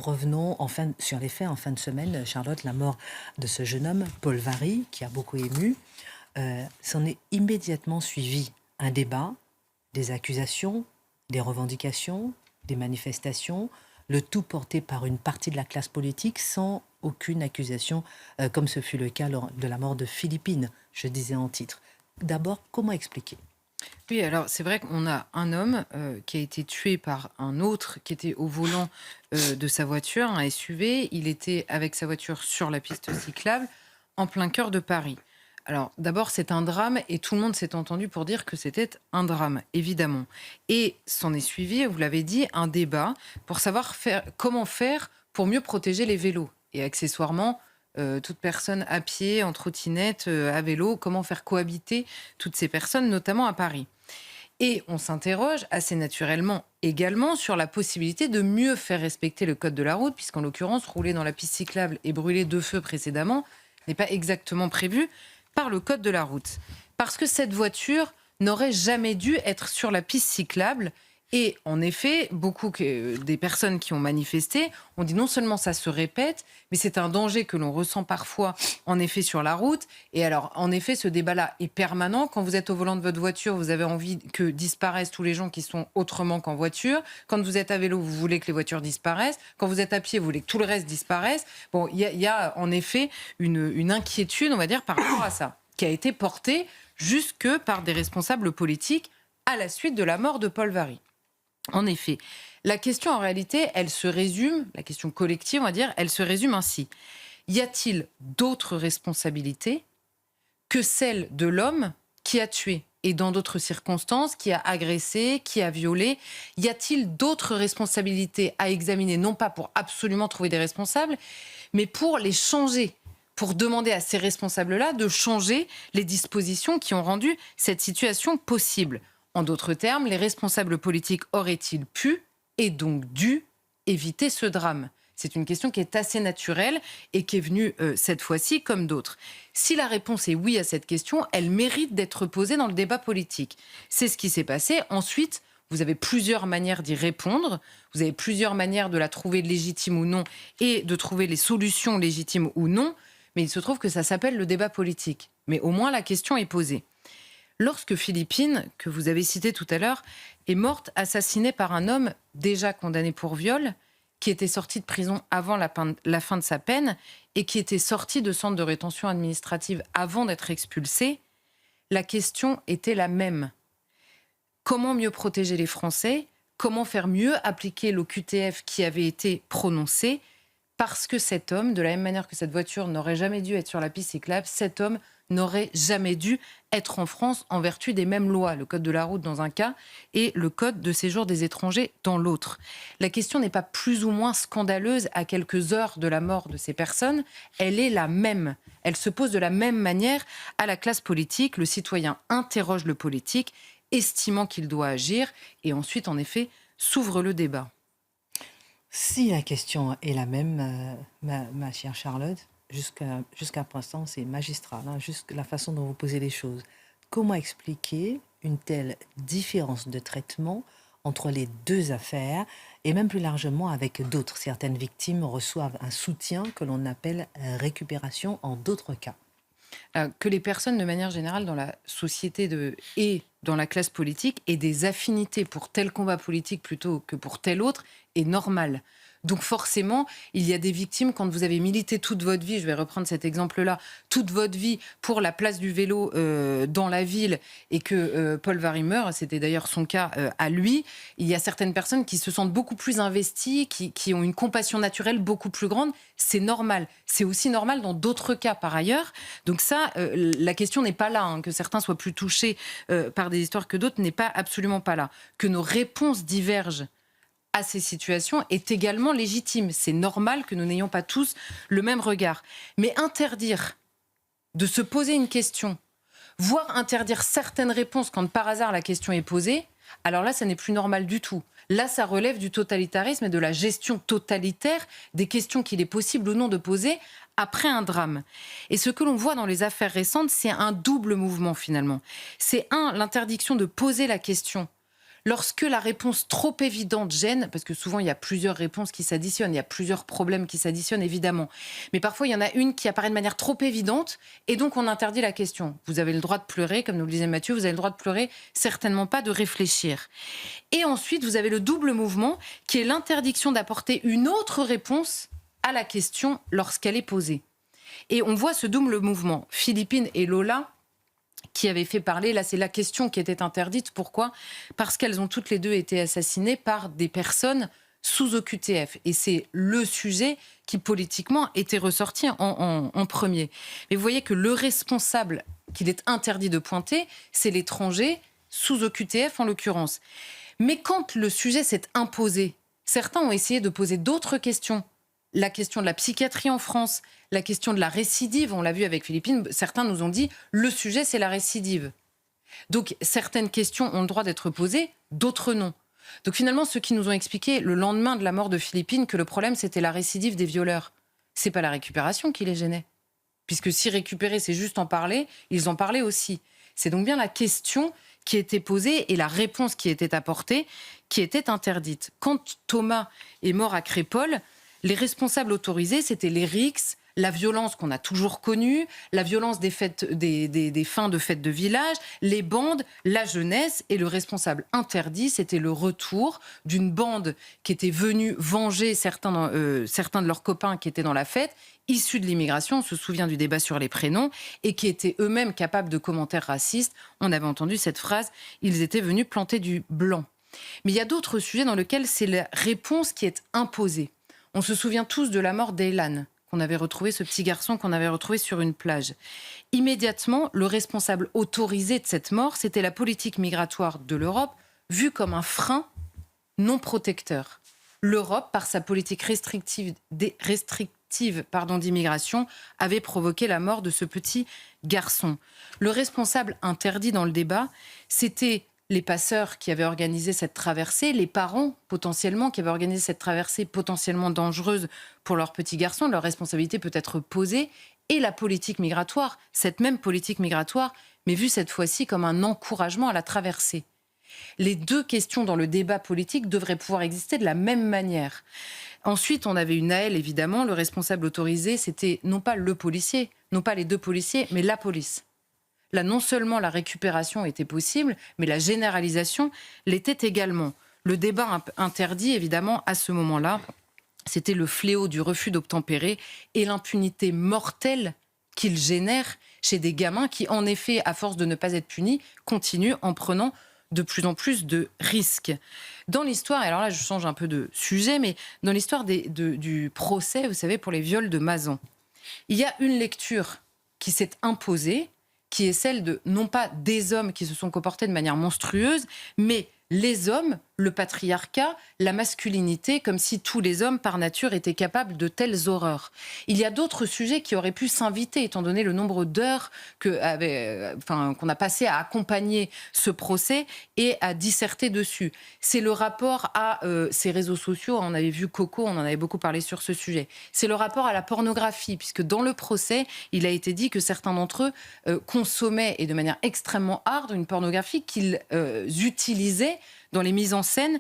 revenons sur les faits en fin de semaine. Charlotte, la mort de ce jeune homme, Paul Varry, qui a beaucoup ému, s'en est immédiatement suivi un débat, des accusations, des revendications, des manifestations, le tout porté par une partie de la classe politique sans aucune accusation, comme ce fut le cas lors de la mort de Philippine, je disais en titre. D'abord, comment expliquer ? Oui, alors c'est vrai qu'on a un homme qui a été tué par un autre qui était au volant de sa voiture, un SUV. Il était avec sa voiture sur la piste cyclable en plein cœur de Paris. Alors d'abord, c'est un drame et tout le monde s'est entendu pour dire que c'était un drame, évidemment. Et s'en est suivi, vous l'avez dit, un débat pour savoir comment faire pour mieux protéger les vélos. Et accessoirement, toute personne à pied, en trottinette, à vélo, comment faire cohabiter toutes ces personnes, notamment à Paris. Et on s'interroge assez naturellement également sur la possibilité de mieux faire respecter le code de la route, puisqu'en l'occurrence, rouler dans la piste cyclable et brûler 2 feux précédemment n'est pas exactement prévu par le code de la route. Parce que cette voiture n'aurait jamais dû être sur la piste cyclable. Et en effet, beaucoup des personnes qui ont manifesté ont dit non seulement ça se répète, mais c'est un danger que l'on ressent parfois en effet sur la route. Et alors, en effet, ce débat-là est permanent. Quand vous êtes au volant de votre voiture, vous avez envie que disparaissent tous les gens qui sont autrement qu'en voiture. Quand vous êtes à vélo, vous voulez que les voitures disparaissent. Quand vous êtes à pied, vous voulez que tout le reste disparaisse. Bon, il y a en effet une inquiétude, on va dire, par rapport à ça, qui a été portée jusque par des responsables politiques à la suite de la mort de Paul Varry. En effet, la question en réalité, elle se résume, la question collective, on va dire, elle se résume ainsi. Y a-t-il d'autres responsabilités que celle de l'homme qui a tué et dans d'autres circonstances, qui a agressé, qui a violé? Y a-t-il d'autres responsabilités à examiner, non pas pour absolument trouver des responsables, mais pour les changer, pour demander à ces responsables-là de changer les dispositions qui ont rendu cette situation possible? En d'autres termes, les responsables politiques auraient-ils pu et donc dû éviter ce drame? C'est une question qui est assez naturelle et qui est venue cette fois-ci comme d'autres. Si la réponse est oui à cette question, elle mérite d'être posée dans le débat politique. C'est ce qui s'est passé. Ensuite, vous avez plusieurs manières d'y répondre. Vous avez plusieurs manières de la trouver légitime ou non et de trouver les solutions légitimes ou non. Mais il se trouve que ça s'appelle le débat politique. Mais au moins, la question est posée. Lorsque Philippine, que vous avez citée tout à l'heure, est morte assassinée par un homme déjà condamné pour viol, qui était sorti de prison avant la fin de sa peine et qui était sorti de centre de rétention administrative avant d'être expulsé, la question était la même. Comment mieux protéger les Français? Comment faire mieux appliquer l'OQTF qui avait été prononcé? Parce que cet homme, de la même manière que cette voiture n'aurait jamais dû être sur la piste cyclable, cet homme n'aurait jamais dû être en France en vertu des mêmes lois, le code de la route dans un cas et le code de séjour des étrangers dans l'autre. La question n'est pas plus ou moins scandaleuse à quelques heures de la mort de ces personnes, elle est la même. Elle se pose de la même manière à la classe politique. Le citoyen interroge le politique, estimant qu'il doit agir, et ensuite, en effet, s'ouvre le débat. Si la question est la même, ma chère Charlotte, jusqu'à présent, c'est magistral, hein, la façon dont vous posez les choses. Comment expliquer une telle différence de traitement entre les deux affaires et même plus largement avec d'autres? Certaines victimes reçoivent un soutien que l'on appelle récupération en d'autres cas. Que les personnes, de manière générale, dans la société et dans la classe politique, aient des affinités pour tel combat politique plutôt que pour tel autre, est normal. Donc forcément, il y a des victimes quand vous avez milité toute votre vie, je vais reprendre cet exemple-là, toute votre vie pour la place du vélo dans la ville et que Paul Varry meurt, c'était d'ailleurs son cas à lui, il y a certaines personnes qui se sentent beaucoup plus investies, qui ont une compassion naturelle beaucoup plus grande, c'est normal. C'est aussi normal dans d'autres cas par ailleurs. Donc ça, la question n'est pas là, hein, que certains soient plus touchés par des histoires que d'autres n'est pas absolument pas là. Que nos réponses divergent à ces situations est également légitime. C'est normal que nous n'ayons pas tous le même regard. Mais interdire de se poser une question, voire interdire certaines réponses quand par hasard la question est posée, alors là, ça n'est plus normal du tout. Là, ça relève du totalitarisme et de la gestion totalitaire des questions qu'il est possible ou non de poser après un drame. Et ce que l'on voit dans les affaires récentes, c'est un double mouvement finalement. C'est l'interdiction de poser la question Lorsque la réponse trop évidente gêne, parce que souvent il y a plusieurs réponses qui s'additionnent, il y a plusieurs problèmes qui s'additionnent évidemment, mais parfois il y en a une qui apparaît de manière trop évidente et donc on interdit la question. Vous avez le droit de pleurer, comme nous le disait Mathieu, vous avez le droit de pleurer, certainement pas de réfléchir. Et ensuite vous avez le double mouvement qui est l'interdiction d'apporter une autre réponse à la question lorsqu'elle est posée. Et on voit ce double mouvement. Philippine et Lola qui avait fait parler, là c'est la question qui était interdite. Pourquoi ? Parce qu'elles ont toutes les deux été assassinées par des personnes sous OQTF. Et c'est le sujet qui politiquement était ressorti en premier. Mais vous voyez que le responsable qu'il est interdit de pointer, c'est l'étranger sous OQTF en l'occurrence. Mais quand le sujet s'est imposé, certains ont essayé de poser d'autres questions. La question de la psychiatrie en France, la question de la récidive, on l'a vu avec Philippine, certains nous ont dit le sujet c'est la récidive. Donc certaines questions ont le droit d'être posées, d'autres non. Donc finalement ceux qui nous ont expliqué le lendemain de la mort de Philippine que le problème c'était la récidive des violeurs, c'est pas la récupération qui les gênait. Puisque si récupérer c'est juste en parler, ils en parlaient aussi. C'est donc bien la question qui était posée et la réponse qui était apportée qui était interdite. Quand Thomas est mort à Crépol, les responsables autorisés, c'était les rixes, la violence qu'on a toujours connue, la violence des fins de fêtes de village, les bandes, la jeunesse. Et le responsable interdit, c'était le retour d'une bande qui était venue venger certains de leurs copains qui étaient dans la fête, issus de l'immigration, on se souvient du débat sur les prénoms, et qui étaient eux-mêmes capables de commentaires racistes. On avait entendu cette phrase, ils étaient venus planter du blanc. Mais il y a d'autres sujets dans lesquels c'est la réponse qui est imposée. On se souvient tous de la mort d'Elan, qu'on avait retrouvé, ce petit garçon qu'on avait retrouvé sur une plage. Immédiatement, le responsable autorisé de cette mort, c'était la politique migratoire de l'Europe, vue comme un frein non protecteur. L'Europe, par sa politique restrictive d'immigration, avait provoqué la mort de ce petit garçon. Le responsable interdit dans le débat, c'était les passeurs qui avaient organisé cette traversée, les parents potentiellement qui avaient organisé cette traversée potentiellement dangereuse pour leur petit garçon, leur responsabilité peut être posée, et la politique migratoire, cette même politique migratoire, mais vue cette fois-ci comme un encouragement à la traversée. Les deux questions dans le débat politique devraient pouvoir exister de la même manière. Ensuite, on avait une AL, évidemment, le responsable autorisé, c'était non pas le policier, non pas les deux policiers, mais la police. Là, non seulement la récupération était possible, mais la généralisation l'était également. Le débat interdit, évidemment, à ce moment-là, c'était le fléau du refus d'obtempérer et l'impunité mortelle qu'il génère chez des gamins qui, en effet, à force de ne pas être punis, continuent en prenant de plus en plus de risques. Dans l'histoire, et alors là, je change un peu de sujet, mais dans l'histoire du procès, vous savez, pour les viols de Mazan, il y a une lecture qui s'est imposée, qui est celle de, non pas des hommes qui se sont comportés de manière monstrueuse, mais les hommes, le patriarcat, la masculinité, comme si tous les hommes, par nature, étaient capables de telles horreurs. Il y a d'autres sujets qui auraient pu s'inviter, étant donné le nombre d'heures qu'on a passé à accompagner ce procès et à disserter dessus. C'est le rapport à ces réseaux sociaux. On avait vu Coco, on en avait beaucoup parlé sur ce sujet. C'est le rapport à la pornographie, puisque dans le procès, il a été dit que certains d'entre eux consommaient, et de manière extrêmement hard, une pornographie qu'ils utilisaient dans les mises en scène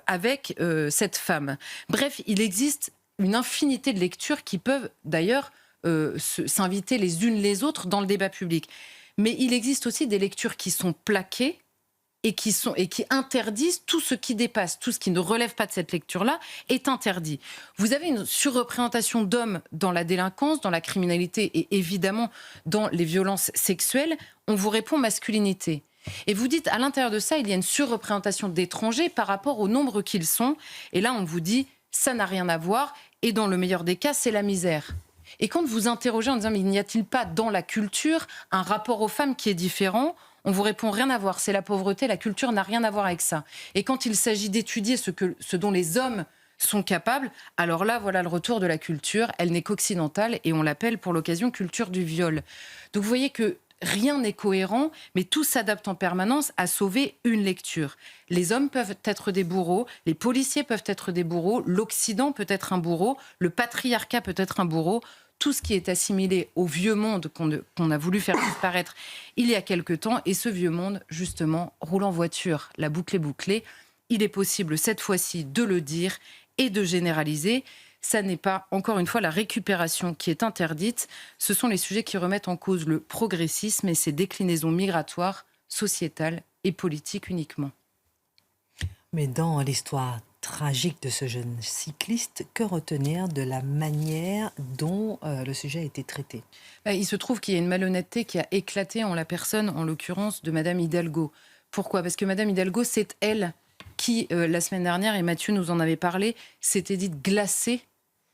avec cette femme. Bref, il existe une infinité de lectures qui peuvent d'ailleurs s'inviter les unes les autres dans le débat public. Mais il existe aussi des lectures qui sont plaquées et qui interdisent tout ce qui dépasse, tout ce qui ne relève pas de cette lecture-là est interdit. Vous avez une surreprésentation d'hommes dans la délinquance, dans la criminalité et évidemment dans les violences sexuelles. On vous répond masculinité. Et vous dites, à l'intérieur de ça, il y a une surreprésentation d'étrangers par rapport au nombre qu'ils sont. Et là, on vous dit, ça n'a rien à voir. Et dans le meilleur des cas, c'est la misère. Et quand vous interrogez en disant, mais n'y a-t-il pas dans la culture un rapport aux femmes qui est différent ? On vous répond, rien à voir, c'est la pauvreté, la culture n'a rien à voir avec ça. Et quand il s'agit d'étudier ce dont les hommes sont capables, alors là, voilà le retour de la culture. Elle n'est qu'occidentale et on l'appelle pour l'occasion culture du viol. Donc vous voyez que rien n'est cohérent, mais tout s'adapte en permanence à sauver une lecture. Les hommes peuvent être des bourreaux, les policiers peuvent être des bourreaux, l'Occident peut être un bourreau, le patriarcat peut être un bourreau. tout ce qui est assimilé au vieux monde qu'on a voulu faire disparaître il y a quelque temps. Et ce vieux monde, justement, roule en voiture. La boucle est bouclée. Il est possible, cette fois-ci, de le dire et de généraliser. Ça n'est pas, encore une fois, la récupération qui est interdite. Ce sont les sujets qui remettent en cause le progressisme et ses déclinaisons migratoires, sociétales et politiques uniquement. Mais dans l'histoire tragique de ce jeune cycliste, que retenir de la manière dont le sujet a été traité? Il se trouve qu'il y a une malhonnêteté qui a éclaté en la personne, en l'occurrence, de Madame Hidalgo. Pourquoi ? Parce que Madame Hidalgo, c'est elle qui, la semaine dernière, et Mathieu nous en avait parlé, s'était dite glacée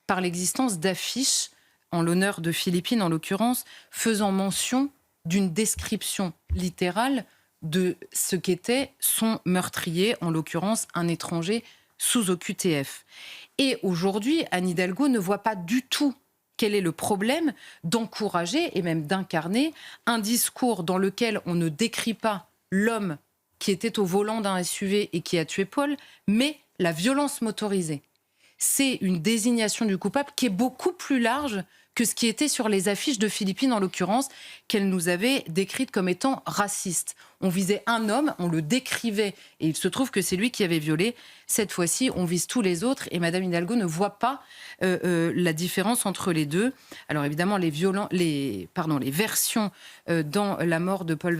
par l'existence d'affiches, en l'honneur de Philippine en l'occurrence, faisant mention d'une description littérale de ce qu'était son meurtrier, en l'occurrence un étranger sous OQTF. Et aujourd'hui, Anne Hidalgo ne voit pas du tout quel est le problème d'encourager et même d'incarner un discours dans lequel on ne décrit pas l'homme qui était au volant d'un SUV et qui a tué Paul, mais la violence motorisée. C'est une désignation du coupable qui est beaucoup plus large que ce qui était sur les affiches de Philippine, en l'occurrence, qu'elle nous avait décrite comme étant raciste. On visait un homme, on le décrivait, et il se trouve que c'est lui qui avait violé. Cette fois-ci, on vise tous les autres, et Madame Hidalgo ne voit pas la différence entre les deux. Alors évidemment, les versions dans la mort de Paul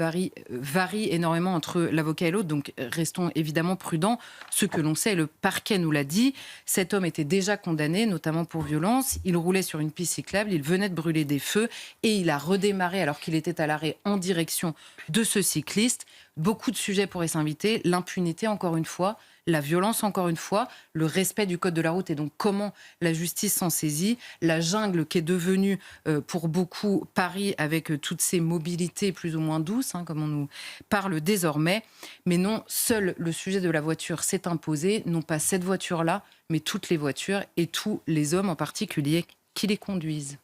varient énormément entre l'avocat et l'autre, donc restons évidemment prudents. Ce que l'on sait, le parquet nous l'a dit, cet homme était déjà condamné, notamment pour violence. Il roulait sur une piste cyclable, il venait de brûler des feux, et il a redémarré alors qu'il était à l'arrêt en direction de ce cycliste. Beaucoup de sujets pourraient s'inviter, l'impunité encore une fois, la violence encore une fois, le respect du code de la route et donc comment la justice s'en saisit, la jungle qui est devenue pour beaucoup Paris avec toutes ces mobilités plus ou moins douces, comme on nous parle désormais. Mais non, seul le sujet de la voiture s'est imposé, non pas cette voiture-là, mais toutes les voitures et tous les hommes en particulier qui les conduisent.